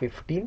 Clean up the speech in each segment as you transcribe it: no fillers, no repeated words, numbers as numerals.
15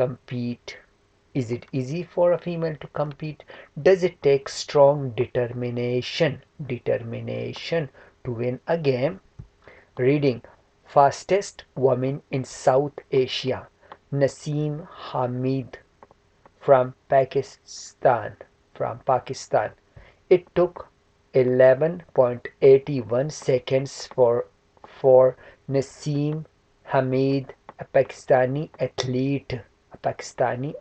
compete? Is it easy for a female to compete? Does it take strong determination to win a game? Reading. Fastest woman in South Asia, Naseem Hamid from Pakistan. It took 11.81 seconds for Naseem Hamid, a Pakistani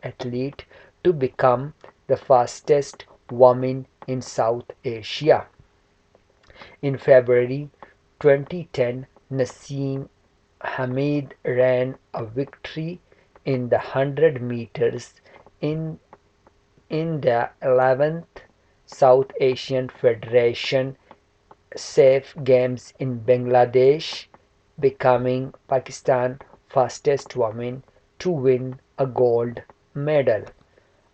athlete, to become the fastest woman in South Asia. In February 2010, Naseem Hamid ran a victory in the 100 meters in the 11th South Asian Federation Safe Games in Bangladesh, becoming Pakistan's fastest woman to win a gold medal.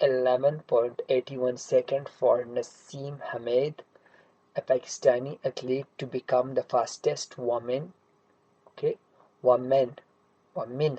11.81 seconds for Naseem Hamed, a Pakistani athlete, to become the fastest woman. Okay, woman, woman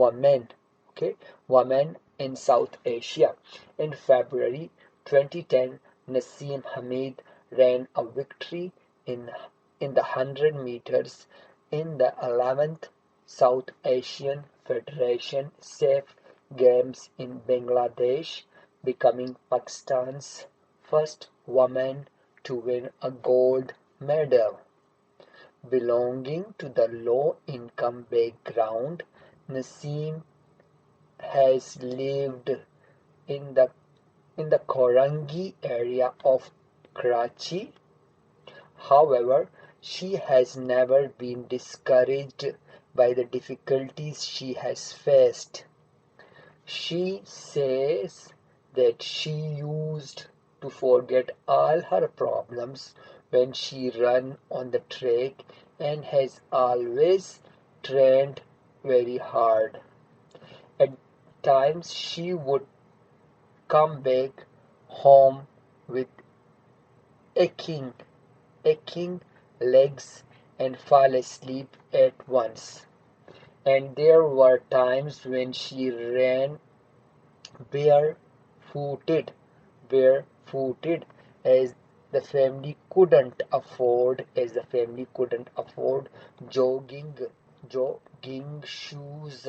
woman. Okay, woman in South Asia. In February 2010, Naseem Hamed ran a victory in the 100 meters in the 11th South Asian Federation Safe Games in Bangladesh, becoming Pakistan's first woman to win a gold medal. Belonging to the low-income background, Naseem has lived in the Korangi area of Karachi. However, she has never been discouraged by the difficulties she has faced. She says that she used to forget all her problems when she ran on the track and has always trained very hard. At times she would come back home with aching legs and fall asleep at once. And there were times when she ran barefooted, barefooted, as the family couldn't afford jogging shoes.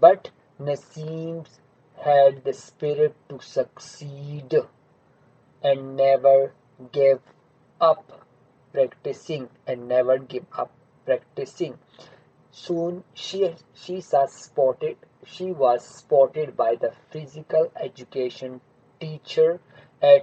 But Naseem had the spirit to succeed and never gave up practicing. Soon she was spotted by the physical education teacher at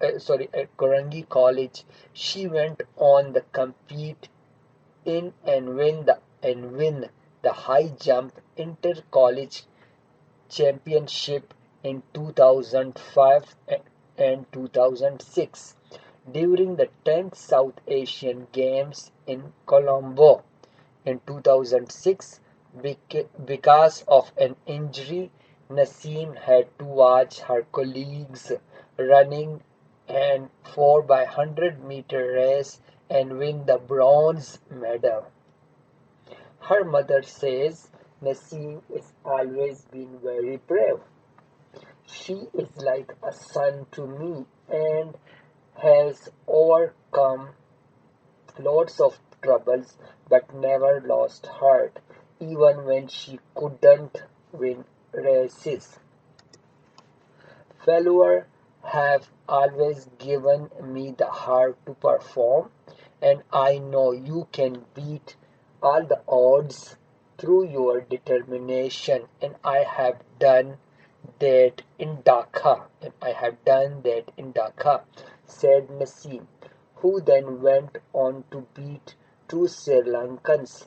at Korangi College, she went on the compete in and win the high jump inter-college championship in 2005 and 2006. during the 10th South Asian Games in Colombo in 2006. Because of an injury, Naseem had to watch her colleagues running an 4 by 100-meter race and win the bronze medal. Her mother says Naseem is always been very brave. She is like a son to me and has overcome lots of troubles but never lost heart, even when she couldn't win races. Failure have always given me the heart to perform, and I know you can beat all the odds through your determination, and I have done that in Dhaka, said Naseem, who then went on to beat two Sri Lankans,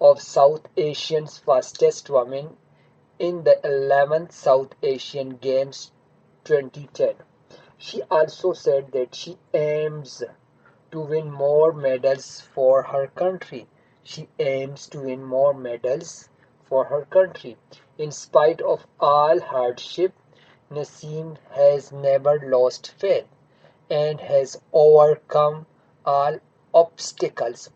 of South Asia's fastest woman in the 11th South Asian Games 2010. She also said that she aims to win more medals for her country. She aims to win more medals for her country. In spite of all hardship, Naseem has never lost faith and has overcome all obstacles.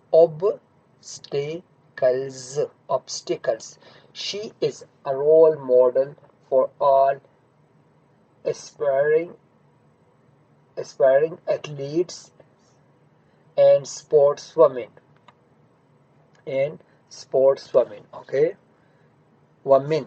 Obstacles. She is a role model for all aspiring athletes and sportswomen. Okay, women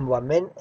women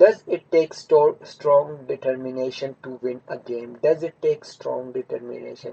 Does it take strong determination to win a game? Does it take strong determination?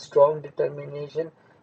strong determination,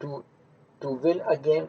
to win a game,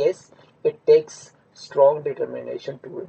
Yes, it takes strong determination to win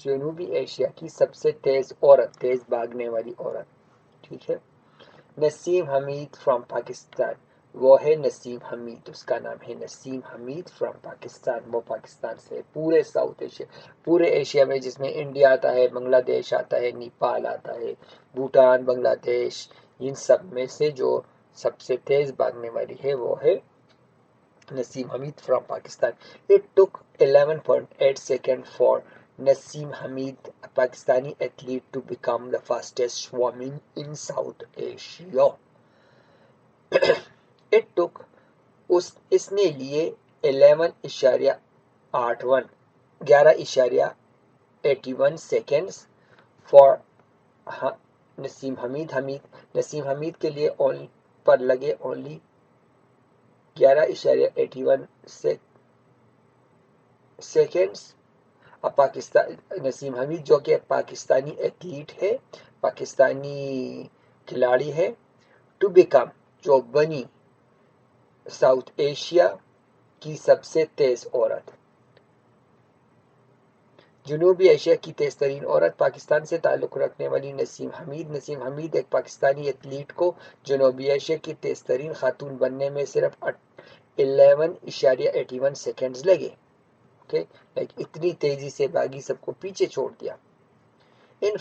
جنوبی Asia کی سب سے تیز عورت، تیز بھاگنے والی عورت. ٹھیک ہے. نسیم حمید فرام پاکستان، وہ ہے نسیم حمید، اس کا نام ہے نسیم حمید فرام پاکستان، وہ پاکستان سے. پورے ساؤتھ ایشیا، پورے ایشیا میں جس میں انڈیا آتا ہے، بنگلہ دیش آتا ہے، نیپال آتا ہے، بھوٹان، بنگلہ دیش، ان سب میں سے جو سب سے تیز بھاگنے والی ہے وہ ہے نسیم حمید from Pakistan. It took 11.8 seconds for Naseem Hameed, a Pakistani athlete, to become the fastest woman in South Asia. It took اس نے لیے 11.81 سیکنڈز فار نسیم حمید کے لیے پر لگے اونلی 11.81 سیکنڈز. نسیم حمید جو کہ پاکستانی ایتھلیٹ ہے، پاکستانی کھلاڑی ہے، ٹو بیکم جو بنی ساؤتھ ایشیا کی سب سے تیز عورت. جنوبی ایشیا کی تیز ترین عورت پاکستان سے تعلق رکھنے والی نسیم حمید ایک پاکستانی ایتھلیٹ کو جنوبی ایشیا کی تیز ترین خاتون بننے میں صرف 11.81 سیکنڈز لگے. اتنی تیزی سے بھاگی، سب کو پیچھے چھوڑ دیا. ان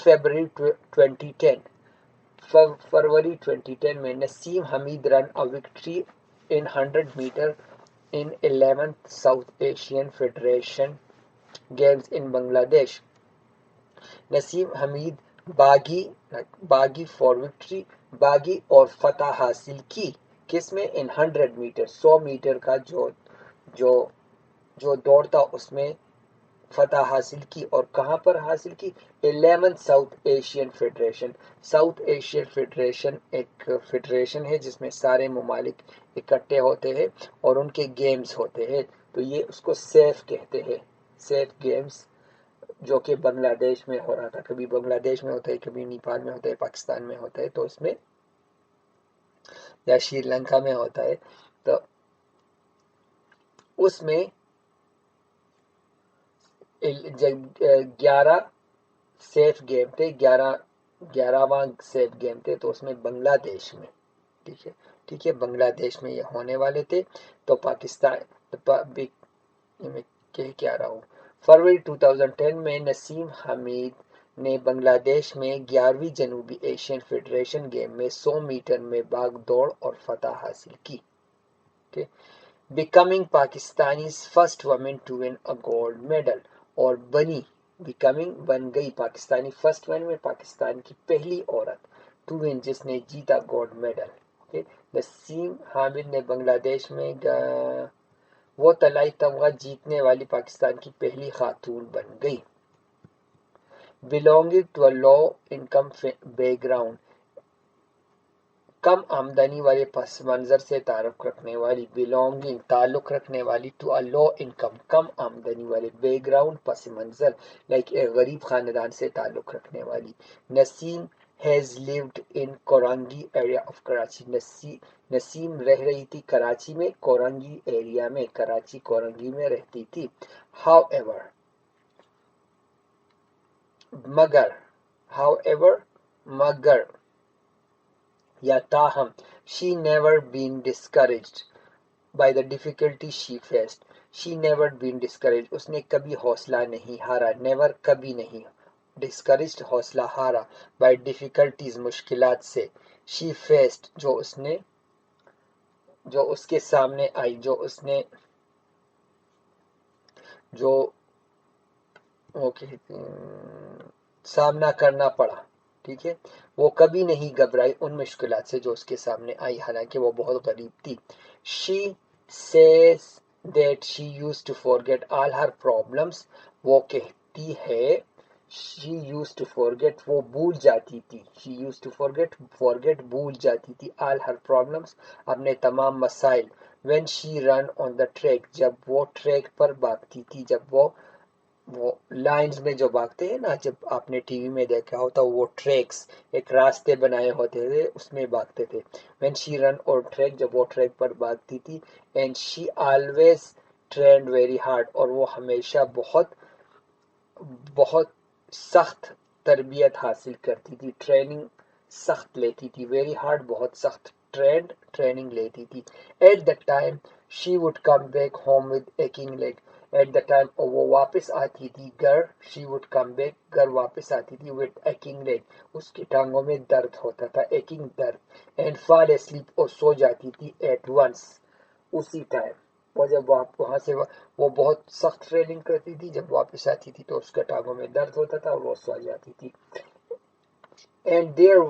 فروری 2010 میں Naseem Hameed run a victory in 100 metre in 11th South Asian Federation Games in Bangladesh. Naseem حمید باغی فار وکٹری، باغی اور فتح حاصل کی. کس میں؟ ان 100 میٹر، 100 میٹر کا جو دوڑتا اس میں فتح حاصل کی. اور کہاں پر حاصل کی؟ 11th South Asian federation. South Asian federation ایک فیڈریشن ہے جس میں سارے ممالک اکٹھے ہوتے ہیں اور ان کے گیمز ہوتے ہیں. تو یہ اس کو سیف کہتے ہیں، سیف گیمز، جو کہ بنگلہ دیش میں ہو رہا تھا. کبھی بنگلہ دیش میں ہوتا ہے، کبھی نیپال میں ہوتا ہے، پاکستان میں ہوتا ہے، تو اس میں یا شری لنکا میں ہوتا ہے. تو اس میں 11 سیف گیم تھے، 11واں سیف گیم تھے، تو اس میں بنگلہ دیش میں، ٹھیک ہے، بنگلہ دیش میں یہ ہونے والے تھے. تو پاکستان میں کیا رہا ہوں. فروری 2010 میں نسیم حمید نے بنگلہ دیش میں 11ویں جنوبی ایشین فیڈریشن گیم میں 100 میٹر میں بھاگ دوڑ اور فتح حاصل کی. Becoming Pakistani first woman to win a gold medal, اور بن گئی پاکستانی فرسٹ وومن میں پاکستان کی پہلی عورت ٹو ون جس نے جیتا گولڈ میڈل. نسیم حامد نے بنگلہ دیش میں وہ طلائی تمغہ جیتنے والی پاکستان کی پہلی خاتون بن گئی. belonging to a low income background، کم آمدنی والے پس منظر سے تعلق رکھنے والی، تعلق رکھنے والی ٹو اے لو انکم، کم آمدنی والے، بیک گراؤنڈ پس منظر، ایک غریب خاندان سے تعلق رکھنے والی. Naseem has lived in Korangi area of Karachi, Naseem رہ رہی تھی کراچی میں، کورانگی ایریا میں، کراچی کورانگی میں رہتی تھی. ہاؤ مگر یا تاہم she never been discouraged by the difficulty she faced. اس نے کبھی حوصلہ نہیں ہارا، never کبھی نہیں، discouraged حوصلہ ہارا، by difficulties مشکلات سے، she faced جو اس کے سامنے آئی، سامنا کرنا پڑا. ٹھیک ہے، وہ کبھی نہیں گھبرائی ان مشکلات سے جو اس کے سامنے آئی، حالانکہ وہ بہت غریب تھی. she says that she used to forget all her problems، وہ کہتی ہے she used to forget وہ بھول جاتی تھی، she used to forget بھول جاتی تھی all her problems اپنے تمام مسائل. when she ran on the track جب وہ ٹریک پر بھاگتی تھی، جب وہ لائنز میں جو بھاگتے ہیں نا، جب آپ نے ٹی وی میں دیکھا ہوتا وہ ٹریکس ایک راستے بنائے ہوتے تھے اس میں بھاگتے تھے. when she run on track جب وہ ٹریک پر بھاگتی تھی. and she always trained very hard اور وہ ہمیشہ بہت سخت تربیت حاصل کرتی تھی، ٹریننگ سخت لیتی تھی، ویری ہارڈ، بہت سخت ٹریننگ لیتی تھی. At the time she would come back home with aching leg. At the time وہ واپس آتی تھی گھر، شی وڈ کم بیک، گھر واپس آتی تھی ود ایکنگ لیگ، اس کی ٹانگوں میں درد ہوتا تھا، ایکنگ درد. اینڈ فال اسلیپ، اور سو جاتی تھی ایٹ ونس، اسی ٹائم. اور جب وہاں سے وہ بہت سخت ٹریننگ کرتی تھی، جب واپس آتی تھی تو اس کے ٹانگوں میں درد ہوتا تھا اور وہ سو جاتی تھی. And there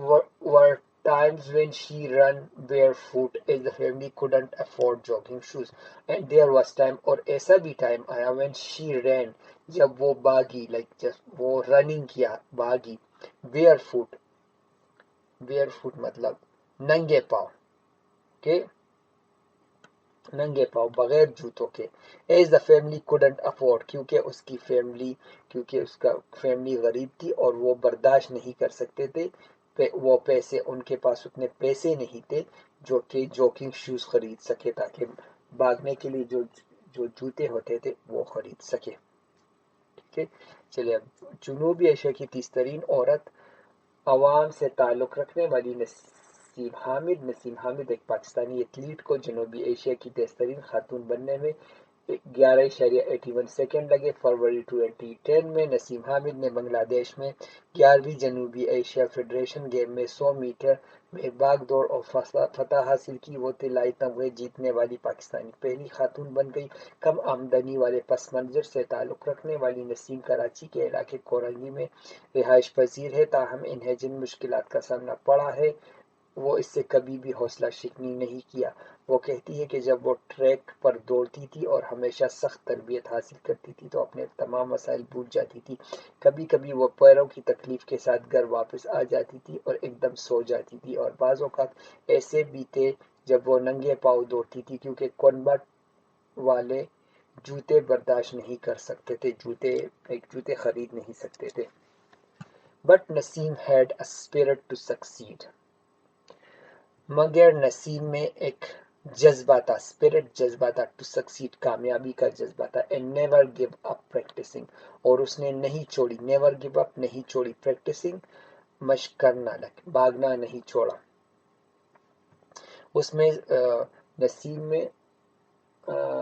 were times when she ran barefoot as the family couldn't afford jogging shoes. And there was time, اور ایسا بھی ٹائم آیا when she ran، جب وہ باگی، جب وہ رننگ کیا، باگی، barefoot مطلب ننگے پاؤں، کہ ننگے پاؤں بغیر جوتوں کے. As the family couldn't afford، کیونکہ اس کا فیملی غریب تھی اور وہ برداشت نہیں کر سکتے تھے وہ پیسے، ان کے پاس اتنے پیسے نہیں تھے جو کہ جوکنگ شوز خرید سکے، تاکہ بھاگنے کے لیے جو جوتے ہوتے تھے وہ خرید سکے. ٹھیک ہے، چلیے اب جنوبی ایشیا کی 30 ترین عورت عوام سے تعلق رکھنے والی نسیم حامد. نسیم حامد ایک پاکستانی ایتھلیٹ کو جنوبی ایشیا کی 30 ترین خاتون بننے میں 11.81 سیکنڈ لگے. فروری 2010 میں نسیم حامد نے بنگلہ دیش میں 11ویں جنوبی ایشیا فیڈریشن گیم میں 100 میٹر میں بھاگ دوڑ اور فتح حاصل کی. وہ طلائی تمغے جیتنے والی پاکستانی پہلی خاتون بن گئی. کم آمدنی والے پس منظر سے تعلق رکھنے والی نسیم کراچی کے علاقے کورنگی میں رہائش پذیر ہے، تاہم انہیں جن مشکلات کا سامنا پڑا ہے وہ اس سے کبھی بھی حوصلہ شکنی نہیں کیا. وہ کہتی ہے کہ جب وہ ٹریک پر دوڑتی تھی اور ہمیشہ سخت تربیت حاصل کرتی تھی تو اپنے تمام مسائل بھول جاتی تھی. کبھی کبھی وہ پیروں کی تکلیف کے ساتھ گھر واپس آ جاتی تھی اور ایک دم سو جاتی تھی، اور بعض اوقات ایسے بھی تھے جب وہ ننگے پاؤں دوڑتی تھی کیونکہ کنبٹ والے جوتے برداشت نہیں کر سکتے تھے، جوتے خرید نہیں سکتے تھے. But Naseem had a spirit to succeed. مگر نسیم میں ایک جذبہ تھا، جذبہ تھا، ٹو سکسیڈ، کامیابی کا جذبہ تھا. And never gave up practising, اور اس نے نہیں چھوڑی، نیور گیو اپ، نہیں چھوڑی، پریکٹسنگ، مشق کرنا، بھاگنا نہیں چھوڑا. اس میں نسیم میں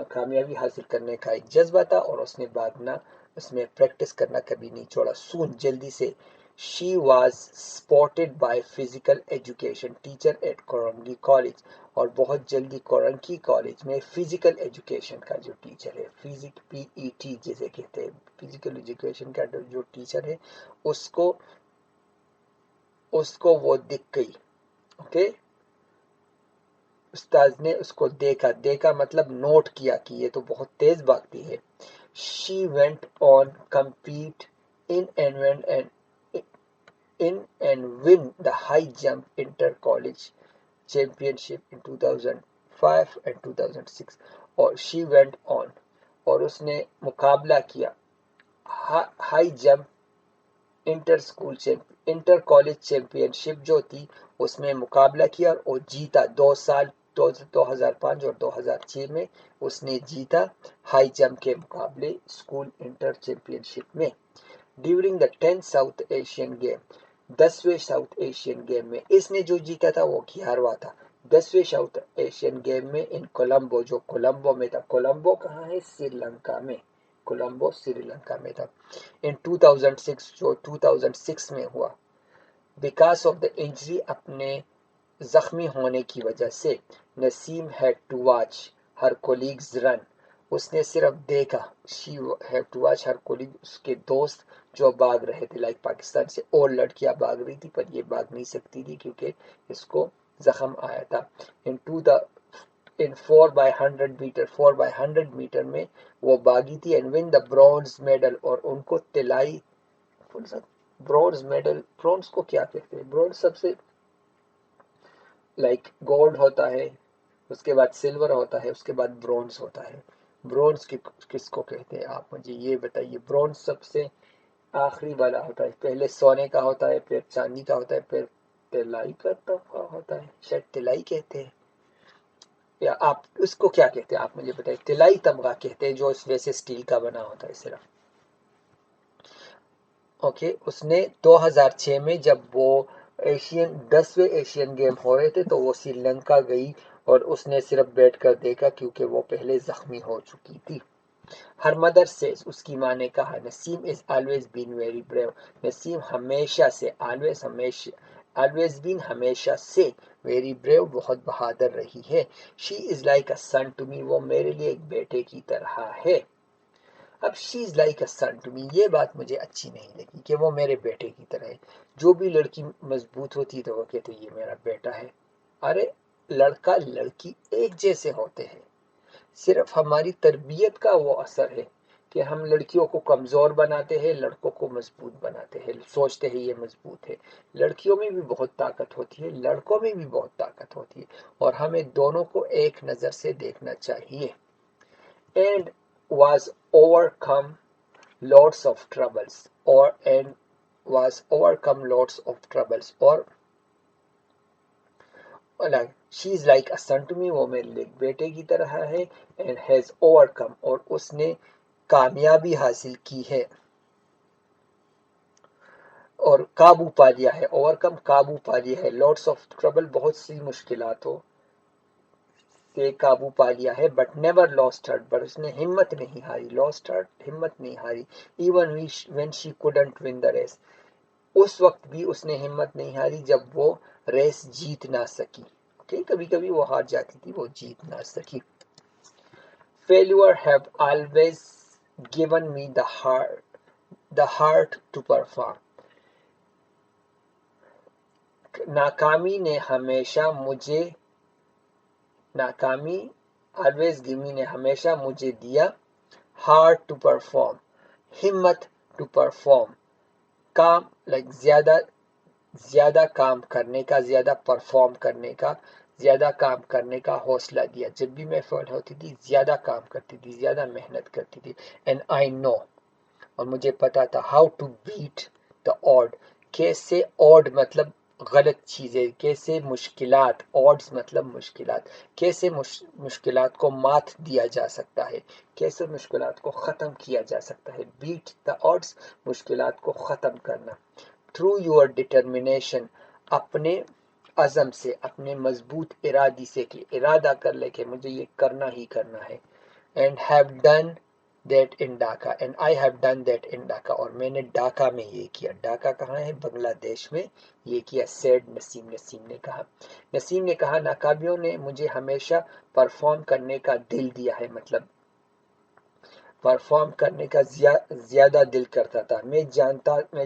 کامیابی حاصل کرنے کا ایک جذبہ تھا اور اس نے بھاگنا، اس میں پریکٹس کرنا کبھی نہیں چھوڑا. سون، جلدی سے، she was supported by physical education teacher at Korangi college, اور بہت جلدی کورنگی کالج میں فزیکل ایجوکیشن کا جو ٹیچر ہے، PET جسے کہتے ہیں، فزیکل ایجوکیشن کا جو ٹیچر ہے، اس کو وہ دکھ گئی. اوکے، استاد نے اس کو دیکھا مطلب نوٹ کیا کہ یہ تو بہت تیز بھاگتی ہے. She went on compete in and won the high jump inter college championship in 2005 and 2006. اور شی وینٹ آن، اور اس نے مقابلہ کیا، high jump inter college championship جو تھی اس میں مقابلہ کیا اور جیتا. 2005 اور 2006 میں اس نے جیتا ہائی جمپ کے مقابلے اسکول انٹر چیمپئن شپ میں. During the 10 South Asian game, 10ویں ساؤتھ ایشین گیم میں اس نے جو جیتا تھا وہ 11واں تھا. 10ویں ساؤتھ ایشین گیم میں ان کولمبو، جو کولمبو میں تھا، کولمبو کہاں ہے؟ سری لنکا میں، کولمبو سری لنکا میں تھا. ان 2006، جو 2006 میں ہوا، بیکاز آف دا انجری، اپنے زخمی ہونے کی وجہ سے، Naseem had to watch her colleagues run, اس نے صرف دیکھا، she had to watch her colleague, اس کے دوست جو بھاگ رہے تھے، لائک پاکستان سے اور لڑکیاں بھاگ رہی تھی پر یہ بھاگ نہیں سکتی تھی کیونکہ اس کو زخم آیا تھا. ان 4x100 میٹر میں وہ باغی تھی and won the bronze medal, اور ان کو طلائی، برونز کو کیا کہتے ہیں؟ برونز سب سے لائک گولڈ ہوتا ہے، اس کے بعد سلور ہوتا ہے، اس کے بعد برونز ہوتا ہے. برونز کس کو کہتے ہیں آپ مجھے یہ بتائیے؟ برونز سب سے آخری والا ہوتا ہے، پہلے سونے کا ہوتا ہے، پھر چاندی کا ہوتا ہے، پھر طلائی کا تمغہ ہوتا ہے، شاید طلائی کہتے ہیں، یا آپ اس کو کیا کہتے ہیں آپ مجھے بتائیے؟ طلائی تمغہ کہتے ہیں جو اس میں سے اسٹیل کا بنا ہوتا ہے صرف. اوکے، اس نے 2006 میں جب وہ 10ویں ایشین گیم ہو رہے تھے تو وہ سری لنکا گئی اور اس نے صرف بیٹھ کر دیکھا کیونکہ وہ پہلے زخمی ہو چکی تھی۔ ہر مدر سے اس کی ماں نے کہا، Naseem is always been very brave, Naseem ہمیشہ سے آلویز بین ہمیشہ سے ویری بریو بہت بہادر رہی ہے۔ شی is like a sun to me, وہ میرے لیے ایک بیٹے کی طرح ہے۔ اب شی is like a sun to me, یہ بات مجھے اچھی نہیں لگی کہ وہ میرے بیٹے کی طرح ہے۔ جو بھی لڑکی مضبوط ہوتی تو وہ کہتے یہ میرا بیٹا ہے۔ ارے لڑکا لڑکی ایک جیسے ہوتے ہیں، صرف ہماری تربیت کا وہ اثر ہے کہ ہم لڑکیوں کو کمزور بناتے ہیں، لڑکوں کو مضبوط بناتے ہیں، سوچتے ہیں یہ مضبوط ہے۔ لڑکیوں میں بھی بہت طاقت ہوتی ہے، لڑکوں میں بھی بہت طاقت ہوتی ہے، اور ہمیں دونوں کو ایک نظر سے دیکھنا چاہیے۔ And was over come lots of troubles or and was overcome lots of troubles اور like she is like a son to me، وہ میرے لیے بیٹے کی طرح ہے، and has overcome اور اس نے کامیابی حاصل کی ہے اور قابو پا لیا ہے، overcome قابو پا لیا ہے، lots of trouble بہت سی مشکلاتوں سے قابو پا لیا ہے، but never lost heart، but اس نے ہمت نہیں ہاری، lost heart ہمت نہیں ہاری، even when she couldn't win the race، اس وقت بھی اس نے ہمت نہیں ہاری جب وہ ریس جیت نہ سکی۔ کبھی کبھی وہ ہار جاتی تھی، وہ جیت نہ سکی۔ Failure have always given me the heart to perform، ناکامی نے ہمیشہ مجھے ناکامی آلویز گیمی نے ہمیشہ مجھے دیا ہارٹ ٹو پرفارم، ہمت ٹو پرفارم، کام لائک زیادہ کام کرنے کا، زیادہ پرفارم کرنے کا، زیادہ کام کرنے کا حوصلہ دیا۔ جب بھی میں فیل ہوتی تھی زیادہ کام کرتی تھی، زیادہ محنت کرتی تھی۔ اینڈ آئی نو، اور مجھے پتا تھا، how to beat the odd, کیسے آڈ مطلب غلط چیزیں، کیسے مشکلات، آڈز مطلب مشکلات، کیسے مشکلات کو مات دیا جا سکتا ہے، کیسے مشکلات کو ختم کیا جا سکتا ہے۔ بیٹ دا آڈز، مشکلات کو ختم کرنا۔ تھرو یور ڈٹرمنیشن، اپنے عزم سے، اپنے مضبوط ارادی سے، کہ ارادہ کر لے کہ مجھے یہ کرنا ہی کرنا ہے۔ And have done that in Dhaka, and I have done that in Dhaka, اور میں نے ڈھاکہ میں یہ کیا۔ ڈھاکہ کہاں ہے؟ بنگلہ دیش میں یہ کیا۔ سیڈ نسیم نے کہا، نسیم نے کہا ناکامیوں نے مجھے ہمیشہ پرفارم کرنے کا دل دیا ہے، مطلب پرفارم کرنے کا زیادہ دل کرتا تھا۔ میں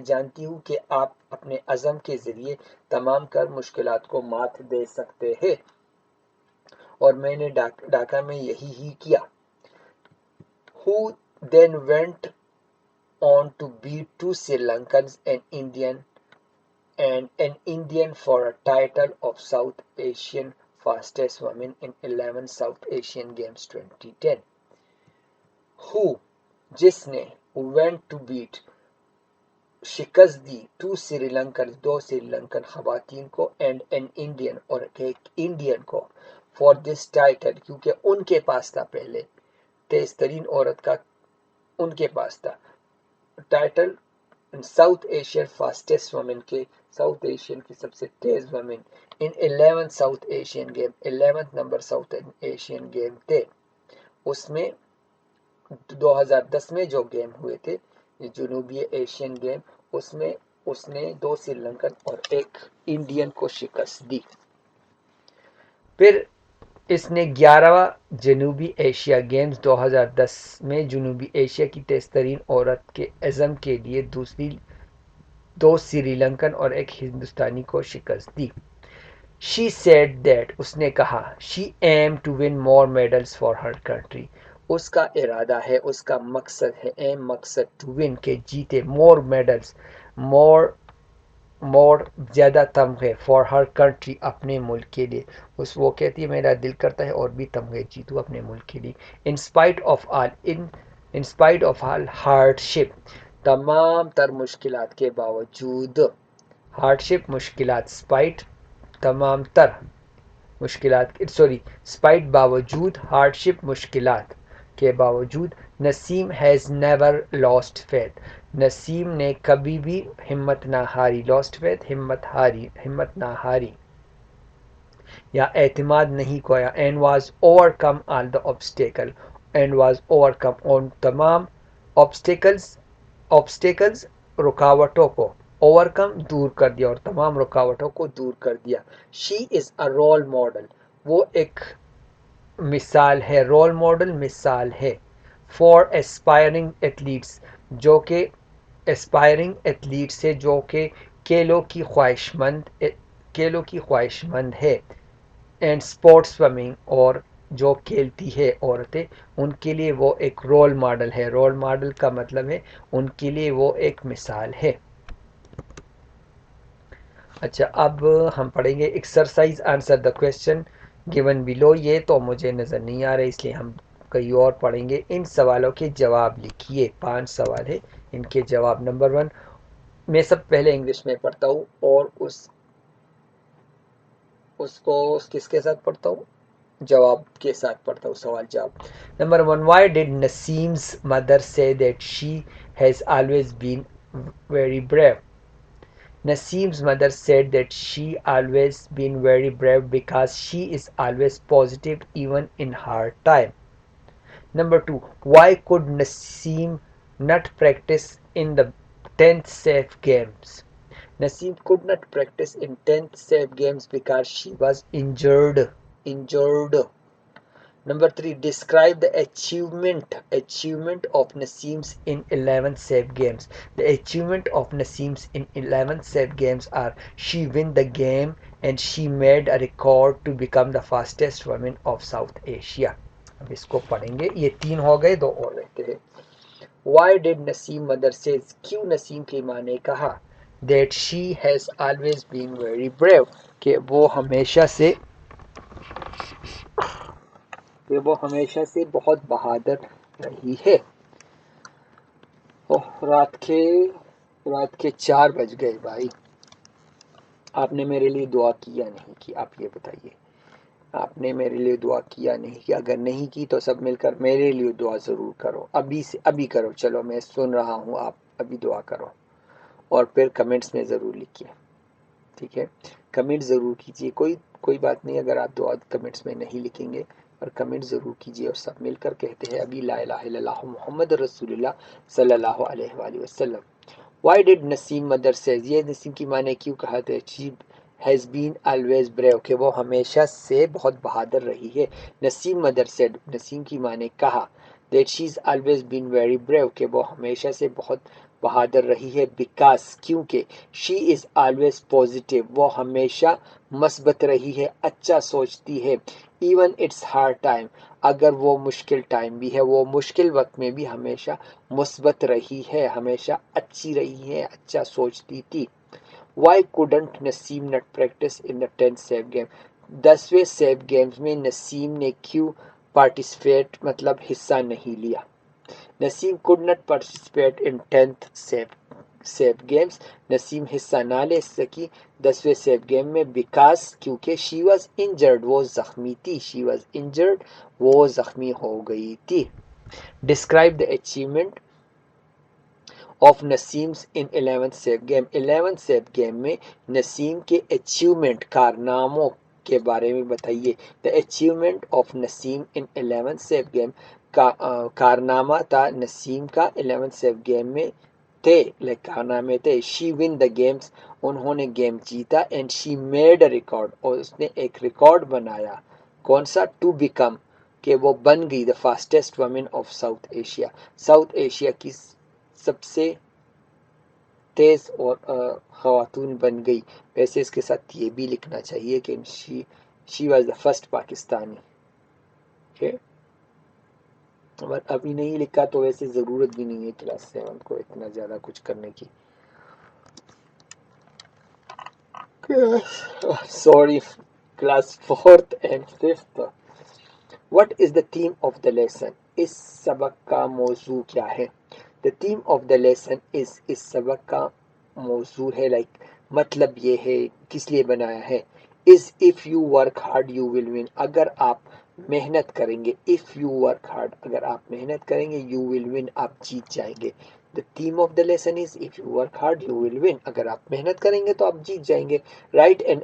جانتی ہوں کہ آپ اپنے عزم کے ذریعے تمام کر مشکلات کو مات دے سکتے ہیں، اور میں نے ڈھاکہ میں یہی ہی کیا۔ Who then went on to beat two Sri Lankans and an Indian for a title of South Asian fastest women in 11 South Asian Games 2010۔ Who جس نے went to beat شکست دی ٹو سری لنکن، دو سری لنکن خواتین کو، اینڈ این انڈین اور ایک Indian کو، for this title کیونکہ ان کے پاس تھا پہلے، تیز ترین عورت کا ان کے پاس تھا title, South Asian fastest woman کے، ساؤتھ ایشین کی سب سے تیز woman, in 11 South Asian game, 11 number South Asian game تھے۔ اس میں 2010 میں جو گیم ہوئے تھے جنوبی ایشین گیم، اس میں اس نے دو سری لنکن اور ایک انڈین کو شکست دی۔ پھر اس نے 11واں جنوبی ایشیا گیمز 2010 میں جنوبی ایشیا کی تیز ترین عورت کے عزم کے لیے دو سری لنکن اور ایک ہندوستانی کو شکست دی۔ She said that، اس نے کہا، she aimed to win more medals for her country، اس کا ارادہ ہے، اس کا مقصد ہے، aim مقصد، to win کہ جیتے، more medals، more زیادہ تمغے، for her country اپنے ملک کے لیے، وہ کہتی ہے میرا دل کرتا ہے اور بھی تمغے جیتوں اپنے ملک کے لیے۔ in spite of all hardship، تمام تر مشکلات کے باوجود، hardship مشکلات، spite تمام تر مشکلات، اسپائٹ باوجود، ہارڈشپ مشکلات کے باوجود، نسیم ہیز نیور لاسٹ فیتھ، نسیم نے کبھی بھی ہمت نہ ہاری، لاسٹ فیتھ ہمت نہ ہاری یا اعتماد نہیں کھویا، and was overcome all the obstacle, and was overcome ان تمام آبسٹیکلز رکاوٹوں کو اوور کم دور کر دیا اور تمام رکاوٹوں کو دور کر دیا. شی از اے رول ماڈل، وہ ایک مثال ہے، رول ماڈل مثال ہے. فار ایسپائرنگ ایتھلیٹس، جو کہ ایسپائرنگ ایتھلیٹس ہے، جو کہ کھیلوں کی خواہش مند ہے. اینڈ اسپورٹس سوئمنگ، اور جو کھیلتی ہے عورتیں، ان کے لیے وہ ایک رول ماڈل ہے. رول ماڈل کا مطلب ہے ان کے لیے وہ ایک مثال ہے. اچھا، اب ہم پڑھیں گے exercise answer the question given below. یہ تو مجھے نظر نہیں آ رہا اس لیے ہم کہیں اور پڑھیں گے. ان سوالوں کے جواب لکھیے. 5 سوال ہے، ان کے جواب. نمبر 1، میں سب پہلے انگلش میں پڑھتا ہوں اور اس کو کس کے ساتھ پڑھتا ہوں؟ جواب کے ساتھ پڑھتا ہوں، سوال جواب. Number 1، why did Naseem's mother say that she has always been very brave? Naseem's mother said that she always been very brave because she is always positive even in hard time. Number 2, why could Naseem not practice in the 10th safe games? Naseem could not practice in 10th safe games because she was injured. Number 3, describe the achievement of Naseem's in 11 safe games. The achievement of Naseem's in 11 safe games are: she win the game and she made a record to become the fastest woman of South Asia. اب اس کو پڑھیں گے. یہ 3 ہو گئے، 2 اور رہتے ہیں. Why did Naseem mother says، کیوں نسیم کی ماں نے کہا that she has always been very brave، کہ وہ ہمیشہ سے بہت بہادر رہی ہے. رات کے 4 بج گئے بھائی. آپ نے میرے لیے دعا کی یا نہیں کی؟ آپ یہ بتائیے. آپ نے میرے لیے دعا کی یا نہیں کی؟ اگر نہیں کی تو سب مل کر میرے لیے دعا ضرور کرو. ابھی کرو. چلو میں سن رہا ہوں، آپ ابھی دعا کرو اور پھر کمنٹس میں ضرور لکھیے. ٹھیک ہے، کمنٹ ضرور کیجیے. کوئی بات نہیں اگر آپ دعا کمنٹس میں نہیں لکھیں گے، اور کمنٹ ضرور کیجیے. اور سب مل کر کہتے ہیں ابھی لا الہ الا اللہ محمد رسول اللہ صلی اللہ علیہ وآلہ وسلم. Why did Naseem mother says, یہ نسیم کی ماں نے کیوں کہا تھا she has been always brave, کہ وہ ہمیشہ سے بہت بہادر رہی ہے. نسیم مدر سیڈ، نسیم کی ماں نے کہا that she is always been very brave, کہ وہ ہمیشہ سے بہت بہادر رہی ہے. بیکاز، کیونکہ شی از آلویز پازیٹیو، وہ ہمیشہ مثبت رہی ہے، اچھا سوچتی ہے. ایون اٹس ہارڈ ٹائم، اگر وہ مشکل ٹائم بھی ہے، وہ مشکل وقت میں بھی ہمیشہ مثبت رہی ہے، ہمیشہ اچھی رہی ہے، اچھا سوچتی تھی. Why couldn't Naseem not practice in the 10th SAF game, 10ویں سیف گیمز میں نسیم نے کیوں پارٹیسپیٹ مطلب حصہ نہیں لیا؟ نسیم could not participate in 10th safe games، نسیم حصہ نہ لے سکی 10ویں سیف گیم میں. بیکاز، کیونکہ she was injured، وہ زخمی تھی. she was injured، وہ زخمی ہو گئی تھی. describe the achievement of نسیم's in 11th safe game، 11th safe game میں نسیم کے اچیومنٹ، کارناموں کے بارے میں بتائیے. the achievement of Naseem in 11th safe game، کارنامہ تھا نسیم کا 11th سیف گیم میں کارنامے تھے. شی ون دا گیمز، انہوں نے گیم جیتا. And she made a record, اور اس نے ایک ریکارڈ بنایا. کون سا؟ ٹو بیکم، کہ وہ بن گئی the fastest woman of South Asia, South Asia کی سب سے تیز اور خواتون بن گئی. ویسے اس کے ساتھ یہ بھی لکھنا چاہیے کہ she was the first Pakistani. اگر ابھی نہیں لکھا تو ویسے ضرورت بھی نہیں ہے کلاس 7 کو اتنا زیادہ کچھ کرنے کی. Sorry, class 4th and 5th. What is the theme of the lesson؟ اس سبق کا موضوع کیا ہے؟ The theme of the lesson is، اس سبق کا موضوع ہے مطلب یہ ہے، کس لیے بنایا ہے. is if you work hard you will win، اگر آپ محنت کریں گے. if you work hard، اگر آپ محنت کریں گے you will win، آپ جیت جائیں گے. The theme of the lesson is if you work hard you will win. اگر آپ محنت کریں گے تو آپ جیت جائیں گے. Write an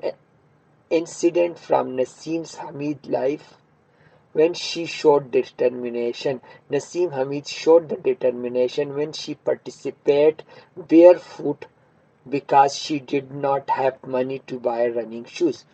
incident from Naseem's Hamid life when she showed determination. Naseem Hamid showed the determination when she participated barefoot because she did not have money to buy running shoes.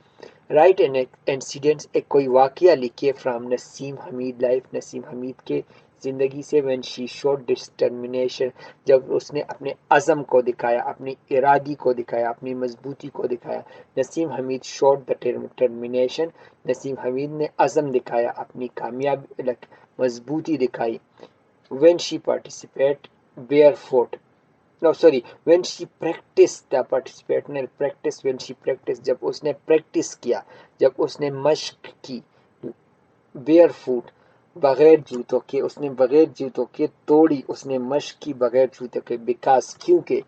Write an incidents, ایک کوئی واقعہ لکھیے from Naseem Hamid life, نسیم حمید کے زندگی سے. When she should determination, جب اس نے اپنے عزم کو دکھایا، اپنی ارادی کو دکھایا، اپنی مضبوطی کو دکھایا. نسیم حمید شوڈ دا ڈٹرمنیشن، نسیم حمید نے عزم دکھایا، اپنی کامیابی مضبوطی دکھائی. When she participate barefoot, no sorry when she practiced the participate نے practice when she practiced، جب اس نے پریکٹس کیا، جب اس نے مشق کی. بیئر فوٹ، بغیر جوتوں کے، اس نے بغیر جوتوں کے توڑی، اس نے مشق کی بغیر جوتوں کے. بیکاز، کیونکہ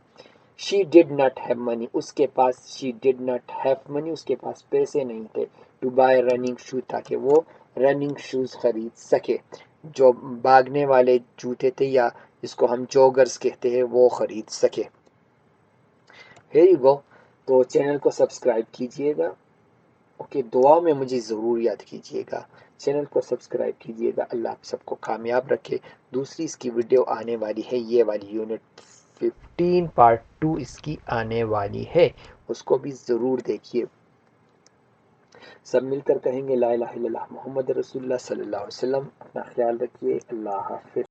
she did not have money، اس کے پاس she did not have money، اس کے پاس پیسے نہیں تھے. to buy running shoe، تاکہ وہ رننگ شوز خرید سکے، جو بھاگنے والے جوتے تھے یا جس کو ہم جوگرز کہتے ہیں، وہ خرید سکے. Here you go. تو چینل کو سبسکرائب کیجئے گا. اوکے، دعا میں مجھے ضرور یاد کیجئے گا. چینل کو سبسکرائب کیجئے گا. اللہ آپ سب کو کامیاب رکھے. دوسری اس کی ویڈیو آنے والی ہے، یہ والی یونٹ 15 پارٹ 2 اس کی آنے والی ہے، اس کو بھی ضرور دیکھیے. سب مل کر کہیں گے لا الہ الا اللہ محمد رسول اللہ صلی اللہ علیہ وسلم. اپنا خیال رکھیے. اللہ حافظ.